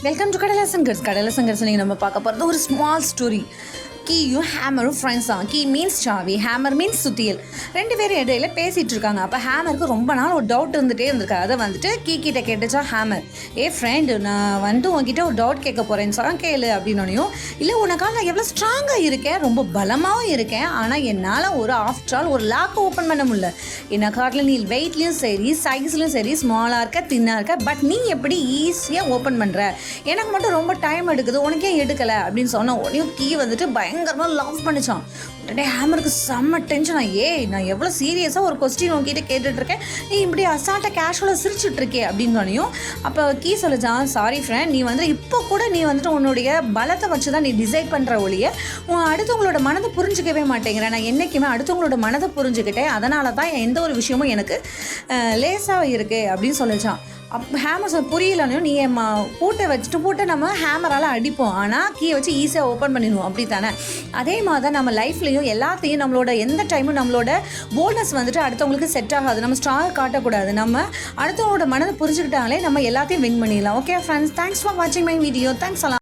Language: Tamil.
Welcome to கடலசங்கர்ஸ். கடலசங்கர்ஸ் நீங்கள் நம்ம பார்க்க போகிறது ஒரு ஸ்மால் ஸ்டோரி. கீயும் ஹேமரும் ஃப்ரெண்ட்ஸ் தான். கீ மீன்ஸ் சாவி, ஹேமர் மீன்ஸ் சுத்தியல். ரெண்டு பேரும் இடையில பேசிகிட்டு இருக்காங்க. அப்போ ஹேமருக்கு ரொம்ப நாள் ஒரு டவுட் இருந்துகிட்டே இருந்திருக்கு. அதை வந்துட்டு கீ கிட்ட கேட்டுச்சா ஹேமர், ஃப்ரெண்டு நான் உங்ககிட்ட ஒரு டவுட் கேட்க போகிறேன்னு சொன்னால் கேளு அப்படின்னோனையும், இல்லை உனக்காக நான் எவ்வளோ ஸ்ட்ராங்காக இருக்கேன், ரொம்ப பலமாகவும் இருக்கேன், ஆனால் என்னால் ஆஃப்டர் ஆல் ஒரு லாக்கை ஓப்பன் பண்ண முடியல. என்ன காட்டில் நீ வெயிட்லேயும் சரி சைஸ்லையும் சரி ஸ்மாலாக இருக்க தின்னாக இருக்க, பட் நீ எப்படி ஈஸியாக ஓப்பன் பண்ணுற, எனக்கு மட்டும் ரொம்ப டைம் எடுக்குது, உனக்கே எடுக்கலை அப்படின்னு சொன்ன உடனே கீ வந்துட்டு பயங்கரமாக லவ் பண்ணிச்சான். உடனே ஹேமருக்கு செம்ம டென்ஷன். நான் எவ்வளோ சீரியஸாக ஒரு கொஸ்டின் உங்ககிட்ட கேட்டுட்ருக்கேன், நீ இப்படி அசால்ட்டாக கேஷுவலாக சிரிச்சுட்ருக்கே அப்படின்னு சொன்னியும். அப்போ கீ சொல்லிச்சான், சாரி ஃப்ரெண்ட், நீ இப்போ கூட நீ வந்துட்டு உன்னுடைய பலத்தை வச்சு தான் நீ டிசைட் பண்ணுற ஒழிய அடுத்தவங்களோட மனதை புரிஞ்சிக்கவே மாட்டேங்கிறேன். நான் என்றைக்குமே அடுத்தவங்களோட மனதை புரிஞ்சுக்கிட்டேன், அதனால தான் எந்த ஒரு விஷயமும் எனக்கு லேசாக இருக்குது அப்படின்னு சொல்லிச்சான். ஹேமர் புரியலன்னு, நீ பூட்டை நம்ம ஹேமரால் அடிப்போம், ஆனால் கீயை வச்சு ஈஸியாக ஓப்பன் பண்ணிடுவோம் அப்படி தானே. அதே மாதிரி தான் நம்ம லைஃப்லையும் எல்லாத்தையும் நம்மளோட எந்த டைமும் நம்மளோட போல்ட்னஸ் வந்துட்டு அடுத்தவங்களுக்கு செட் ஆகாது. நம்ம ஸ்ட்ராங்காக காட்டக்கூடாது. நம்ம அடுத்தவங்களோட மனதை புரிஞ்சுக்கிட்டாலே நம்ம எல்லாத்தையும் வின் பண்ணிடலாம். ஓகே ஃப்ரெண்ட்ஸ், தேங்க்ஸ் ஃபார் வாட்சிங் மை வீடியோ. தேங்க்ஸ்.